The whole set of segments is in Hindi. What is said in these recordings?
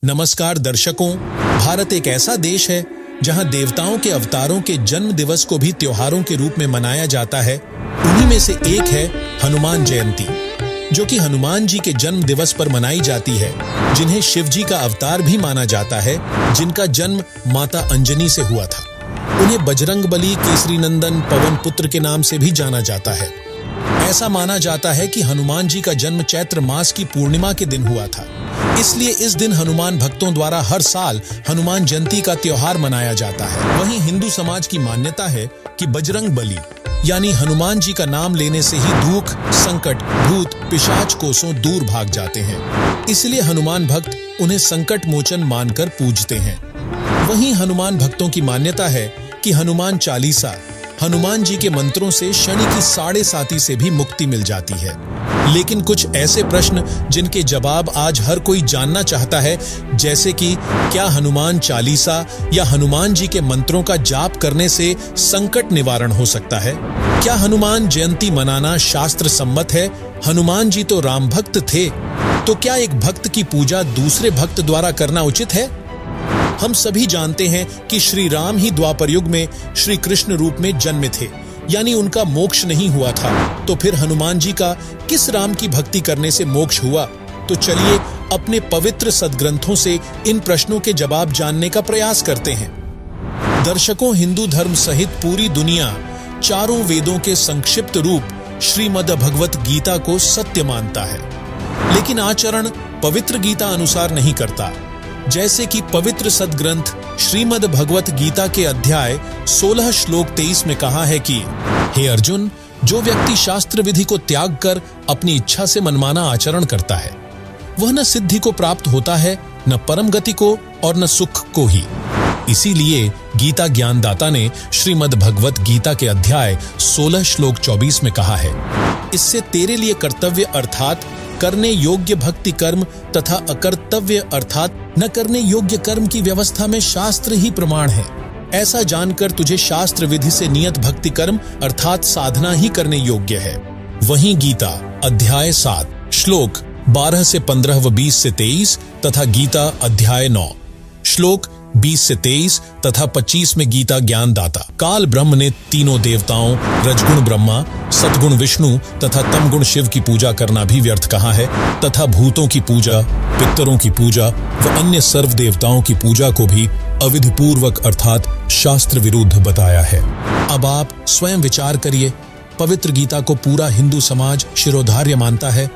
नमस्कार दर्शकों, भारत एक ऐसा देश है जहां देवताओं के अवतारों के जन्म दिवस को भी त्योहारों के रूप में मनाया जाता है। उन्हीं में से एक है हनुमान जयंती, जो कि हनुमान जी के जन्म दिवस पर मनाई जाती है, जिन्हें शिव जी का अवतार भी माना जाता है, जिनका जन्म माता अंजनी से हुआ था। उन्हें बजरंगबली, केसरी नंदन, पवन पुत्र के नाम से भी जाना जाता है। ऐसा माना जाता है कि हनुमान जी का जन्म चैत्र मास की पूर्णिमा के दिन हुआ था, इसलिए इस दिन हनुमान भक्तों द्वारा हर साल हनुमान जयंती का त्योहार मनाया जाता है। वहीं हिंदू समाज की मान्यता है कि बजरंगबली यानी हनुमान जी का नाम लेने से ही दुख, संकट, भूत, पिशाच कोसों दूर भाग जाते हैं। इसलिए हनुमान भक्त उन्हें संकट मोचन मानकर पूजते हैं। वहीं हनुमान भक्तों की मान्यता है कि हनुमान चालीसा, हनुमान जी के मंत्रों से शनि की साढ़े साती से भी मुक्ति मिल जाती है। लेकिन कुछ ऐसे प्रश्न जिनके जवाब आज हर कोई जानना चाहता है, जैसे कि क्या हनुमान चालीसा या हनुमान जी के मंत्रों का जाप करने से संकट निवारण हो सकता है? क्या हनुमान जयंती मनाना शास्त्र सम्मत है? हनुमान जी तो राम भक्त थे, तो क्या एक भक्त की पूजा दूसरे भक्त द्वारा करना उचित है? हम सभी जानते हैं कि श्री राम ही द्वापर युग में श्री कृष्ण रूप में जन्मे थे, यानी उनका मोक्ष नहीं हुआ था। तो फिर हनुमान जी का किस राम की भक्ति करने से मोक्ष हुआ? तो चलिए अपने पवित्र सदग्रंथों से इन प्रश्नों के जवाब जानने का प्रयास करते हैं। दर्शकों, हिंदू धर्म सहित पूरी दुनिया चारों वेदों के संक्षिप्त रूप श्रीमद् भगवत गीता को सत्य मानता है, लेकिन आचरण पवित्र गीता अनुसार नहीं करता। जैसे कि पवित्र सदग्रंथ श्रीमद् भगवत गीता के अध्याय 16 श्लोक 23 में कहा है कि हे अर्जुन, जो व्यक्ति शास्त्र विधि को त्याग कर अपनी इच्छा से मनमाना आचरण करता है, वह न सिद्धि को प्राप्त होता है, न परम गति को और न सुख को ही। इसीलिए गीता ज्ञानदाता ने श्रीमद् भगवत गीता के अध्याय 16 श्लोक 24 में कहा है, इससे तेरे लिए कर्तव्य अर्थात करने योग्य भक्ति कर्म तथा अकर्तव्य अर्थात न करने योग्य कर्म की व्यवस्था में शास्त्र ही प्रमाण है। ऐसा जानकर तुझे शास्त्र विधि से नियत भक्ति कर्म अर्थात साधना ही करने योग्य है। वहीं गीता अध्याय 7 श्लोक 12 से 15 व 20 से 23 तथा गीता अध्याय 9 श्लोक 20 से 23 तथा 25 में गीता ज्ञानदाता काल ब्रह्म ने तीनों देवताओं रजगुण ब्रह्मा, सतगुण विष्णु तथा तमगुण शिव की पूजा करना भी व्यर्थ कहा है, तथा भूतों की पूजा, पितरों की पूजा व अन्य सर्व देवताओं की पूजा को भी अविधि पूर्वक अर्थात शास्त्र विरुद्ध बताया है। अब आप स्वयं विचार करिए, पवित्र गीता को पूरा हिंदू समाज शिरोधार्य मानता है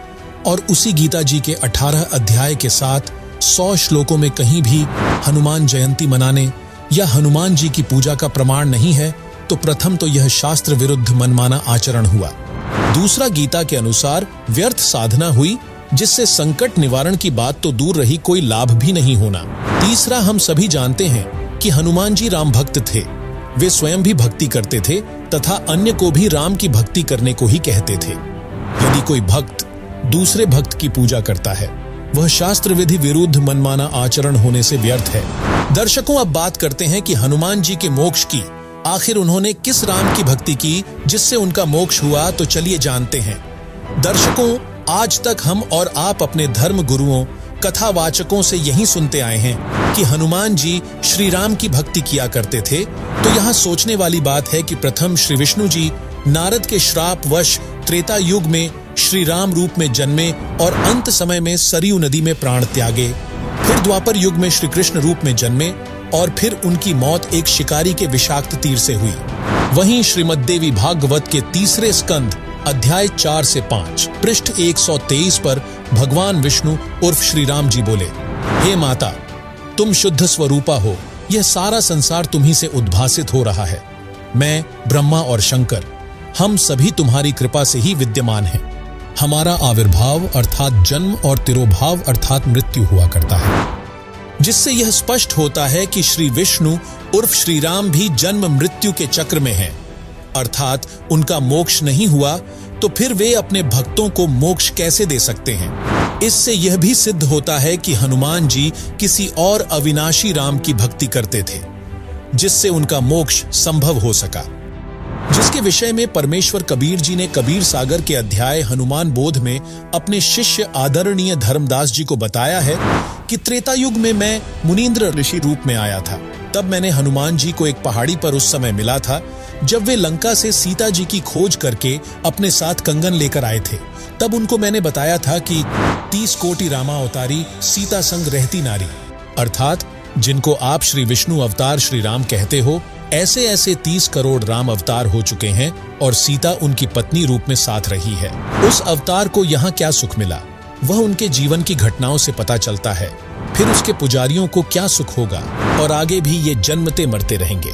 और उसी गीता जी के 18 अध्याय के साथ 100 श्लोकों में कहीं भी हनुमान जयंती मनाने या हनुमान जी की पूजा का प्रमाण नहीं है, तो प्रथम तो यह शास्त्र विरुद्ध मनमाना आचरण हुआ। दूसरा, गीता के अनुसार व्यर्थ साधना हुई, जिससे संकट निवारण की बात तो दूर रही, कोई लाभ भी नहीं होना। तीसरा, हम सभी जानते हैं कि हनुमान जी राम भक्त थे। वे स्वयं भी भक्ति करते थे तथा अन्य को भी राम की भक्ति करने को ही कहते थे। यदि कोई भक्त दूसरे भक्त की पूजा करता है, वह शास्त्र विधि विरुद्ध मनमाना आचरण होने से व्यर्थ है। दर्शकों, अब बात करते हैं कि हनुमान जी के मोक्ष की आखिर उन्होंने किस राम की भक्ति की जिससे उनका मोक्ष हुआ, तो चलिए जानते हैं। दर्शकों, आज तक हम और आप अपने धर्म गुरुओं, कथावाचकों से यही सुनते आए हैं कि हनुमान जी श्री राम की भक्ति किया करते थे। तो यहाँ सोचने वाली बात है कि प्रथम श्री विष्णु जी नारद के श्राप वश त्रेता युग में श्री राम रूप में जन्मे और अंत समय में सरयू नदी में प्राण त्यागे। फिर द्वापर युग में श्री कृष्ण रूप में जन्मे और फिर उनकी मौत एक शिकारी के विषाक्त तीर से हुई। वहीं श्रीमद्देवी भागवत के तीसरे स्कंद अध्याय 4 से 5 पृष्ठ 123 पर भगवान विष्णु उर्फ श्री राम जी बोले, हे माता, तुम शुद्ध स्वरूपा हो, यह सारा संसार तुम्ही से उद्भासित हो रहा है। मैं, ब्रह्मा और शंकर, हम सभी तुम्हारी कृपा से ही विद्यमान हैं। हमारा आविर्भाव अर्थात जन्म और तिरोभाव अर्थात मृत्यु हुआ करता है, जिससे यह स्पष्ट होता है कि श्री विष्णु उर्फ श्री राम भी जन्म मृत्यु के चक्र में हैं, अर्थात उनका मोक्ष नहीं हुआ, तो फिर वे अपने भक्तों को मोक्ष कैसे दे सकते हैं? इससे यह भी सिद्ध होता है कि हनुमान जी किसी और अविनाशी राम की भक्ति करते थे, जिससे उनका मोक्ष संभव हो सका। जिसके विषय में परमेश्वर कबीर जी ने कबीर सागर के अध्याय हनुमान बोध में अपने शिष्य आदरणीय धर्मदास जी को बताया है कि त्रेता युग में मैं मुनींद्र ऋषि रूप में आया था। तब मैंने हनुमान जी को एक पहाड़ी पर उस समय मिला था जब वे लंका से सीता जी की खोज करके अपने साथ कंगन लेकर आए थे। तब उनको मैंने बताया था कि 30 कोटि रामा अवतारी सीता संग रहती नारी, अर्थात जिनको आप श्री विष्णु अवतार श्री राम कहते हो, ऐसे ऐसे 30 करोड़ राम अवतार हो चुके हैं और सीता उनकी पत्नी रूप में साथ रही है। उस अवतार को यहाँ क्या सुख मिला, वह उनके जीवन की घटनाओं से पता चलता है। फिर उसके पुजारियों को क्या सुख होगा और आगे भी ये जन्मते मरते रहेंगे।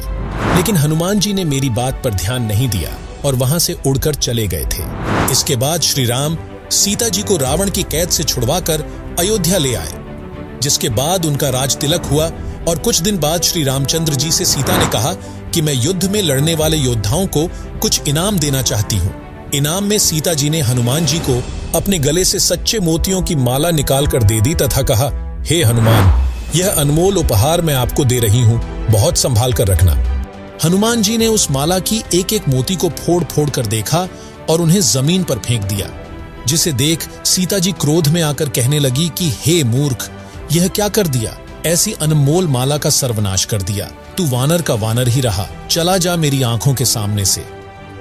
लेकिन हनुमान जी ने मेरी बात पर ध्यान नहीं दिया और वहां से उड़कर चले गए थे। इसके बाद श्री राम सीता जी को रावण की कैद से छुड़वाकर अयोध्या ले आए, जिसके बाद उनका राज तिलक हुआ और कुछ दिन बाद श्री रामचंद्र जी से सीता ने कहा कि मैं युद्ध में लड़ने वाले योद्धाओं को कुछ इनाम देना चाहती हूँ। इनाम में सीता जी ने हनुमान जी को अपने गले से सच्चे मोतियों की माला निकाल कर दे दी तथा कहा, हे हनुमान, यह अनमोल उपहार मैं आपको दे रही हूँ, बहुत संभाल कर रखना। हनुमान जी ने उस माला की एक एक मोती को फोड़ फोड़ कर देखा और उन्हें जमीन पर फेंक दिया, जिसे देख सीता जी क्रोध में आकर कहने लगी कि हे मूर्ख, यह क्या कर दिया, ऐसी अनमोल माला का सर्वनाश कर दिया। तू वानर का वानर ही रहा, चला जा मेरी आंखों के सामने से।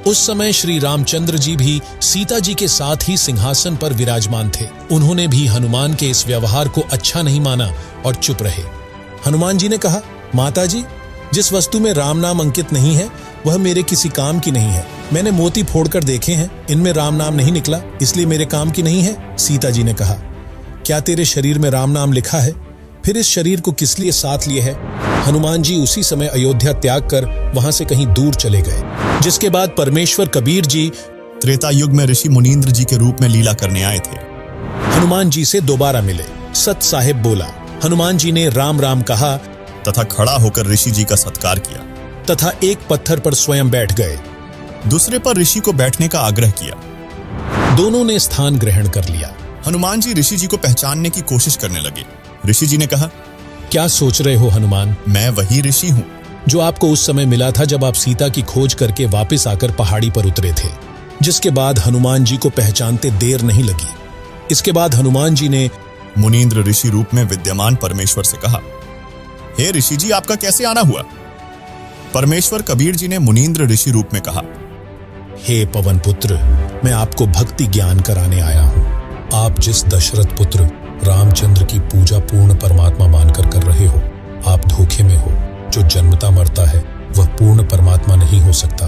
उस समय श्री रामचंद्र जी भी सीता जी के साथ ही सिंहासन पर विराजमान थे। उन्होंने भी हनुमान के इस व्यवहार को अच्छा नहीं माना और चुप रहे। हनुमान जी ने कहा, माता जी, जिस वस्तु में राम नाम अंकित नहीं है वह मेरे किसी काम की नहीं है। मैंने मोती फोड़कर देखे हैं, इनमें राम नाम नहीं निकला, इसलिए मेरे काम की नहीं है। सीता जी ने कहा, क्या तेरे शरीर में राम नाम लिखा है? फिर इस शरीर को किस लिए साथ लिए है? हनुमान जी उसी समय अयोध्या त्याग कर वहां से कहीं दूर चले गए। जिसके बाद परमेश्वर कबीर जी त्रेता युग में ऋषि मुनींद्र जी के रूप में लीला करने आए थे। हनुमान जी से दोबारा मिले। सत साहिब बोला। हनुमान जी ने राम राम कहा तथा खड़ा होकर ऋषि जी का सत्कार किया तथा एक पत्थर पर स्वयं बैठ गए। दूसरे पर ऋषि को बैठने का आग्रह किया। दोनों ने स्थान ग्रहण कर लिया। हनुमान जी ऋषि जी को पहचानने की कोशिश करने लगे। ऋषि जी ने कहा, क्या सोच रहे हो हनुमान? मैं वही ऋषि हूँ जो आपको उस समय मिला था जब आप सीता की खोज करके वापस आकर पहाड़ी पर उतरे थे। जिसके बाद हनुमान जी को पहचानते देर नहीं लगी। इसके बाद हनुमान जी ने मुनींद्र ऋषि रूप में विद्यमान परमेश्वर से कहा, हे ऋषि जी, आपका कैसे आना हुआ? परमेश्वर कबीर जी ने मुनींद्र ऋषि रूप में कहा, हे पवन पुत्र, मैं आपको भक्ति ज्ञान कराने आया हूँ। आप जिस दशरथ पुत्र रामचंद्र की पूजा पूर्ण परमात्मा मानकर कर रहे हो, आप धोखे में हो। जो जन्मता मरता है वह पूर्ण परमात्मा नहीं हो सकता।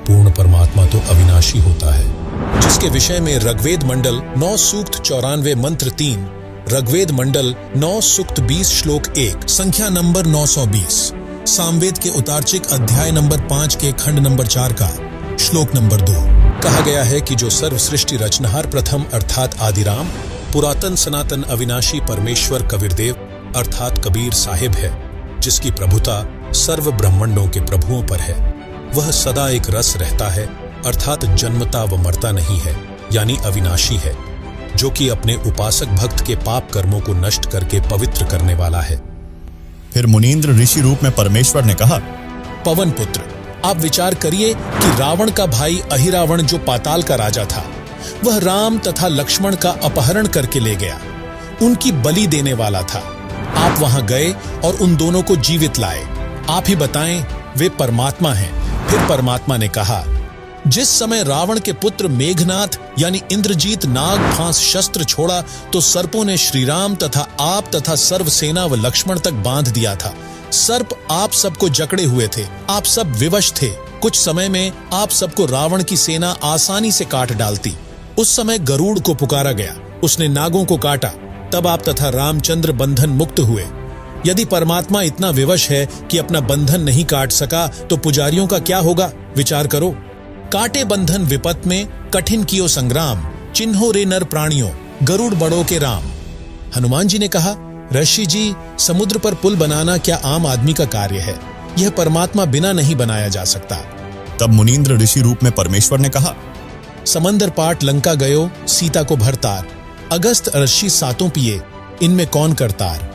पूर्ण परमात्मा तो अविनाशी होता है। जिसके विषय में ऋग्वेद मंडल 9 सूक्त 94 मंत्र 3, ऋग्वेद मंडल 9 सूक्त 20 श्लोक 1, संख्या नंबर 920, सामवेद के उतार्चिक अध्याय नंबर 5 के खंड नंबर 4 का श्लोक नंबर 2 कहा गया है कि जो सर्व सृष्टि रचनहार प्रथम अर्थात आदिराम, पुरातन सनातन अविनाशी परमेश्वर कबीरदेव अर्थात कबीर साहिब है, जिसकी प्रभुता सर्व ब्रह्मांडों के प्रभुओं पर है। वह सदा एक रस रहता है, अर्थात जन्मता व मरता नहीं है, यानी अविनाशी है, जो कि अपने उपासक भक्त के पाप कर्मों को नष्ट करके पवित्र करने वाला है। फिर मुनींद्र ऋषि रूप में परमेश्वर ने कहा, पवन पुत्र, आप विचार करिए कि रावण का भाई अहिरावण जो पाताल का राजा था, वह राम तथा लक्ष्मण का अपहरण करके ले गया, उनकी बलि देने वाला था। आप वहां गए और उन दोनों को जीवित लाए। आप ही बताएं, वे परमात्मा हैं। फिर परमात्मा ने कहा, जिस समय रावण के पुत्र मेघनाथ यानी इंद्रजीत नाग फांस शस्त्र छोड़ा तो सर्पों ने श्रीराम तथा आप तथा सर्व सेना व लक्ष्मण तक बांध दिया था। सर्प आप सबको जकड़े हुए थे, आप सब विवश थे। कुछ समय में आप सबको रावण की सेना आसानी से काट डालती। उस समय गरुड़ को पुकारा गया, उसने नागों को काटा, तब आप तथा रामचंद्र बंधन मुक्त हुए। यदि परमात्मा इतना विवश है कि अपना बंधन नहीं काट सका तो पुजारियों का क्या होगा? विचार करो। काटे बंधन विपत में, कठिन कियो संग्राम, चिन्हो रे नर प्राणियों, गरुड़ बड़ों के राम। हनुमान जी ने कहा, ऋषि जी, समुद्र पर पुल बनाना क्या आम आदमी का कार्य है? यह परमात्मा बिना नहीं बनाया जा सकता। तब मुनींद्र ऋषि रूप में परमेश्वर ने कहा, समंदर पाट लंका गयो, सीता को भरतार, अगस्त ऋषि सातों पिए, इनमें कौन करतार?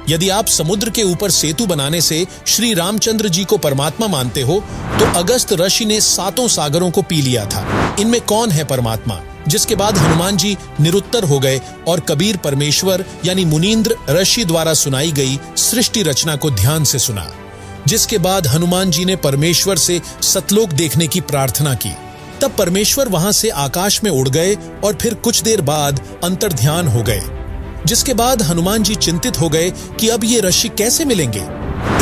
यदि आप समुद्र के ऊपर सेतु बनाने से श्री रामचंद्र जी को परमात्मा मानते हो, तो अगस्त ऋषि ने 7 सागरों को पी लिया था। इनमें कौन है परमात्मा? जिसके बाद हनुमान जी निरुत्तर हो गए और कबीर परमेश्वर यानी मुनींद्र ऋषि द्वारा सुनाई गई सृष्टि रचना को ध्यान से सुना। जिसके बाद हनुमान जी ने परमेश्वर से सतलोक देखने की प्रार्थना की। तब परमेश्वर वहां से आकाश में उड़ गए और फिर कुछ देर बाद अंतर्ध्यान हो गए। जिसके बाद हनुमान जी चिंतित हो गए कि अब ये ऋषि कैसे मिलेंगे।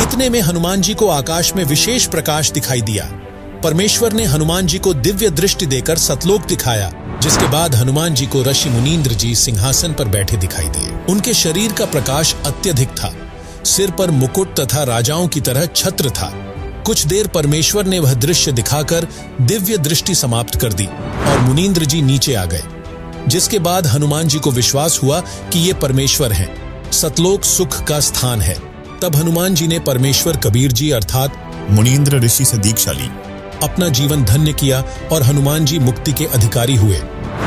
इतने में हनुमान जी को आकाश में विशेष प्रकाश दिखाई दिया। परमेश्वर ने हनुमान जी को दिव्य दृष्टि देकर सतलोक दिखाया। जिसके बाद हनुमान जी को ऋषि मुनींद्र जी सिंहासन पर बैठे दिखाई दिए। उनके शरीर का प्रकाश अत्यधिक था। सिर पर मुकुट तथा राजाओं की तरह छत्र था। कुछ देर परमेश्वर ने वह दृश्य दिखाकर दिव्य दृष्टि समाप्त कर दी और मुनींद्र जी नीचे आ गए। जिसके बाद हनुमान जी को विश्वास हुआ कि ये परमेश्वर हैं। सतलोक सुख का स्थान है। तब हनुमान जी ने परमेश्वर कबीर जी अर्थात मुनींद्र ऋषि से दीक्षा ली, अपना जीवन धन्य किया और हनुमान जी मुक्ति के अधिकारी हुए।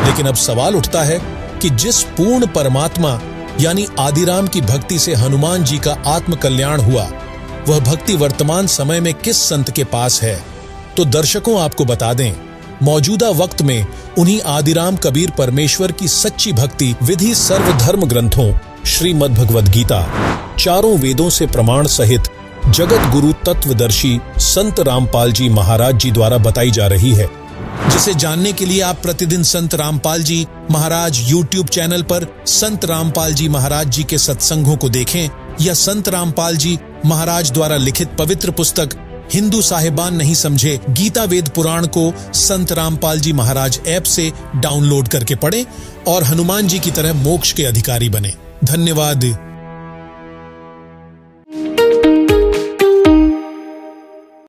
लेकिन अब सवाल उठता है कि जिस पूर्ण परमात्मा यानी आदिराम की भक्ति से हनुमान जी का आत्म कल्याण हुआ, वह भक्ति वर्तमान समय में किस संत के पास है? तो दर्शकों, आपको बता दें, मौजूदा वक्त में उन्हीं आदिराम कबीर परमेश्वर की सच्ची भक्ति विधि सर्वधर्म ग्रंथों श्रीमद् भगवद गीता, चारों वेदों से प्रमाण सहित जगत गुरु तत्वदर्शी संत रामपाल जी महाराज जी द्वारा बताई जा रही है। जिसे जानने के लिए आप प्रतिदिन संत रामपाल जी महाराज YouTube चैनल पर संत रामपाल जी महाराज जी के सत्संगों को देखें या संत रामपाल जी महाराज द्वारा लिखित पवित्र पुस्तक हिंदू साहिबान नहीं समझे गीता वेद पुराण को संत रामपाल जी महाराज ऐप से डाउनलोड करके पढ़ें और हनुमान जी की तरह मोक्ष के अधिकारी बने। धन्यवाद।